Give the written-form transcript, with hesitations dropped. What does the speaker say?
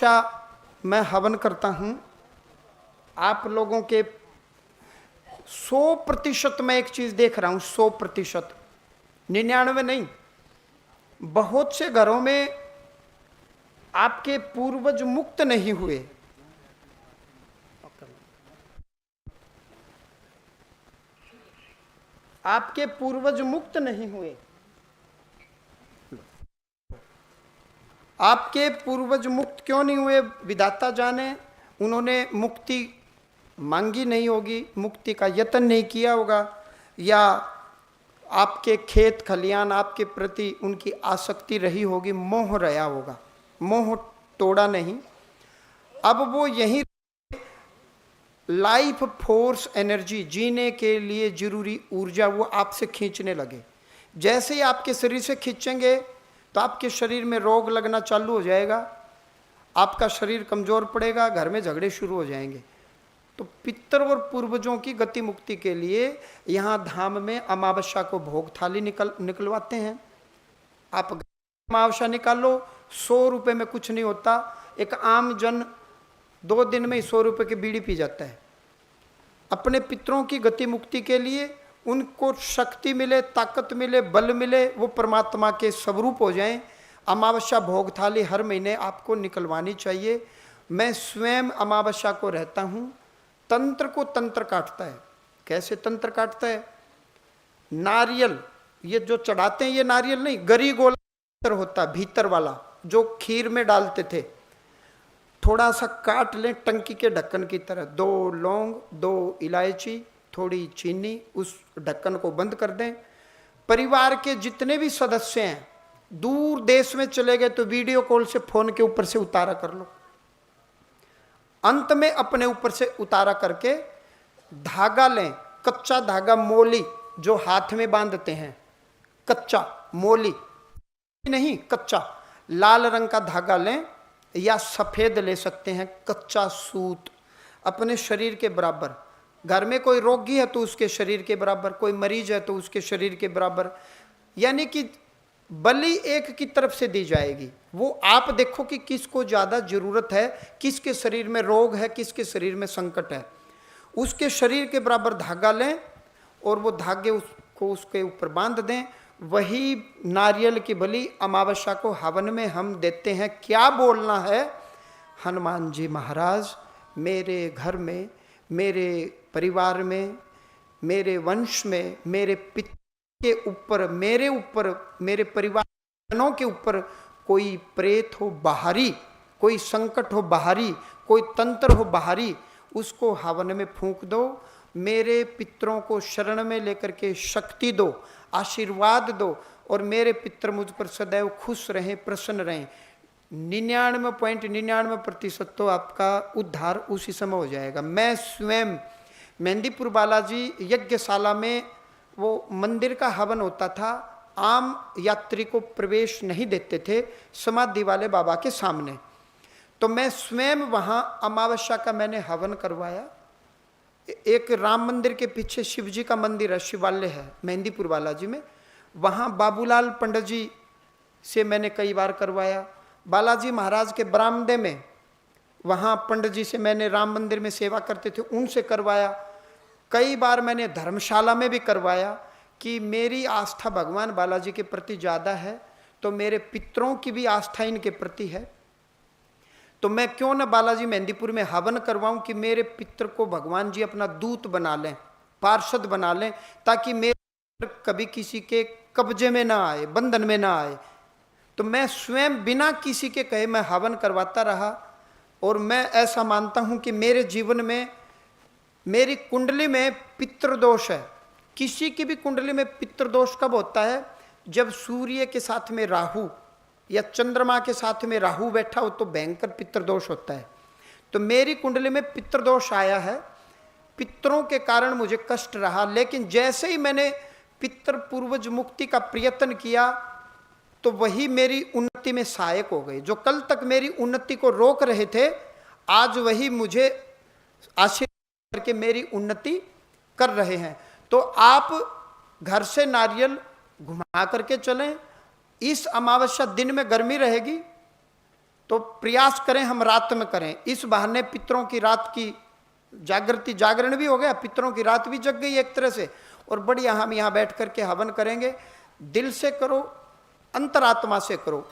मैं हवन करता हूं, आप लोगों के 100% मैं एक चीज देख रहा हूं, 100%, 99 नहीं, बहुत से घरों में आपके पूर्वज मुक्त नहीं हुए। आपके पूर्वज मुक्त नहीं हुए। आपके पूर्वज मुक्त क्यों नहीं हुए, विधाता जाने। उन्होंने मुक्ति मांगी नहीं होगी, मुक्ति का यत्न नहीं किया होगा, या आपके खेत खलियान आपके प्रति उनकी आसक्ति रही होगी, मोह रहा होगा, मोह तोड़ा नहीं। अब वो यही लाइफ फोर्स एनर्जी, जीने के लिए जरूरी ऊर्जा वो आपसे खींचने लगे। जैसे ही आपके शरीर से खींचेंगे तो आपके शरीर में रोग लगना चालू हो जाएगा, आपका शरीर कमजोर पड़ेगा, घर में झगड़े शुरू हो जाएंगे। तो पितर और पूर्वजों की गति मुक्ति के लिए यहाँ धाम में अमावस्या को भोग थाली निकलवाते हैं। आप अमावस्या निकालो, 100 रुपये में कुछ नहीं होता। एक आम जन 2 दिन में 100 रुपये की बीड़ी पी जाता है। अपने पितरों की गति मुक्ति के लिए उनको शक्ति मिले, ताकत मिले, बल मिले, वो परमात्मा के स्वरूप हो जाएं। अमावस्या भोग थाली हर महीने आपको निकलवानी चाहिए। मैं स्वयं अमावस्या को रहता हूँ। तंत्र को तंत्र काटता है। कैसे तंत्र काटता है? नारियल ये जो चढ़ाते हैं, ये नारियल नहीं, गरी गोला होता भीतर वाला, जो खीर में डालते थे, थोड़ा सा काट लें टंकी के ढक्कन की तरह। 2 लौंग, 2 इलायची, थोड़ी चीनी, उस ढक्कन को बंद कर दें। परिवार के जितने भी सदस्य हैं, दूर देश में चले गए तो वीडियो कॉल से फोन के ऊपर से उतारा कर लो। अंत में अपने ऊपर से उतारा करके धागा लें, कच्चा धागा, मोली जो हाथ में बांधते हैं, कच्चा मोली नहीं, कच्चा लाल रंग का धागा लें, या सफेद ले सकते हैं, कच्चा सूत, अपने शरीर के बराबर। घर में कोई रोगी है तो उसके शरीर के बराबर, कोई मरीज है तो उसके शरीर के बराबर, यानी कि बलि एक की तरफ से दी जाएगी। वो आप देखो कि किसको ज़्यादा जरूरत है, किसके शरीर में रोग है, किसके शरीर में संकट है, उसके शरीर के बराबर धागा लें और वो धागे उसको उसके ऊपर बांध दें। वही नारियल की बलि अमावस्या को हवन में हम देते हैं। क्या बोलना है? हनुमान जी महाराज, मेरे घर में, मेरे परिवार में, मेरे वंश में, मेरे पिता के ऊपर, मेरे ऊपर, मेरे परिवारजनों के ऊपर कोई प्रेत हो बाहरी, कोई संकट हो बाहरी, कोई तंत्र हो बाहरी, उसको हवन में फूंक दो। मेरे पितरों को शरण में लेकर के शक्ति दो, आशीर्वाद दो, और मेरे पितर मुझ पर सदैव खुश रहें, प्रसन्न रहें। 99.99% तो आपका उद्धार उसी समय हो जाएगा। मैं स्वयं मेहंदीपुर बालाजी यज्ञशाला में, वो मंदिर का हवन होता था, आम यात्री को प्रवेश नहीं देते थे समाधि वाले बाबा के सामने, तो मैं स्वयं वहाँ अमावस्या का मैंने हवन करवाया। एक राम मंदिर के पीछे शिव जी का मंदिर है, शिवालय है मेहंदीपुर बालाजी में, वहाँ बाबूलाल पंडित जी से मैंने कई बार करवाया। बालाजी महाराज के बरामदे में, वहाँ पंडित जी से मैंने राम मंदिर में सेवा करते थे, उनसे करवाया। कई बार मैंने धर्मशाला में भी करवाया कि मेरी आस्था भगवान बालाजी के प्रति ज़्यादा है, तो मेरे पितरों की भी आस्था इनके प्रति है, तो मैं क्यों न बालाजी मेहंदीपुर में हवन करवाऊं कि मेरे पितर को भगवान जी अपना दूत बना लें, पार्षद बना लें, ताकि मेरे कभी किसी के कब्जे में ना आए, बंधन में ना आए। तो मैं स्वयं बिना किसी के कहे मैं हवन करवाता रहा। और मैं ऐसा मानता हूं कि मेरे जीवन में, मेरी कुंडली में पितृदोष है। किसी की भी कुंडली में पितृदोष कब होता है? जब सूर्य के साथ में राहु या चंद्रमा के साथ में राहु बैठा हो तो भयंकर पितृदोष होता है। तो मेरी कुंडली में पितृदोष आया है, पितरों के कारण मुझे कष्ट रहा। लेकिन जैसे ही मैंने पितृ पूर्वज मुक्ति का प्रयत्न किया तो वही मेरी उन्नति में सहायक हो गए। जो कल तक मेरी उन्नति को रोक रहे थे, आज वही मुझे आशीर्वाद करके मेरी उन्नति कर रहे हैं। तो आप घर से नारियल घुमा करके चलें। इस अमावस्या दिन में गर्मी रहेगी, तो प्रयास करें हम रात में करें, इस बहाने पितरों की रात की जागरण भी हो गया, पितरों की रात भी जग गई एक तरह से। और बढ़िया हम यहाँ बैठ करके हवन करेंगे, दिल से करो, अंतरात्मा से करो।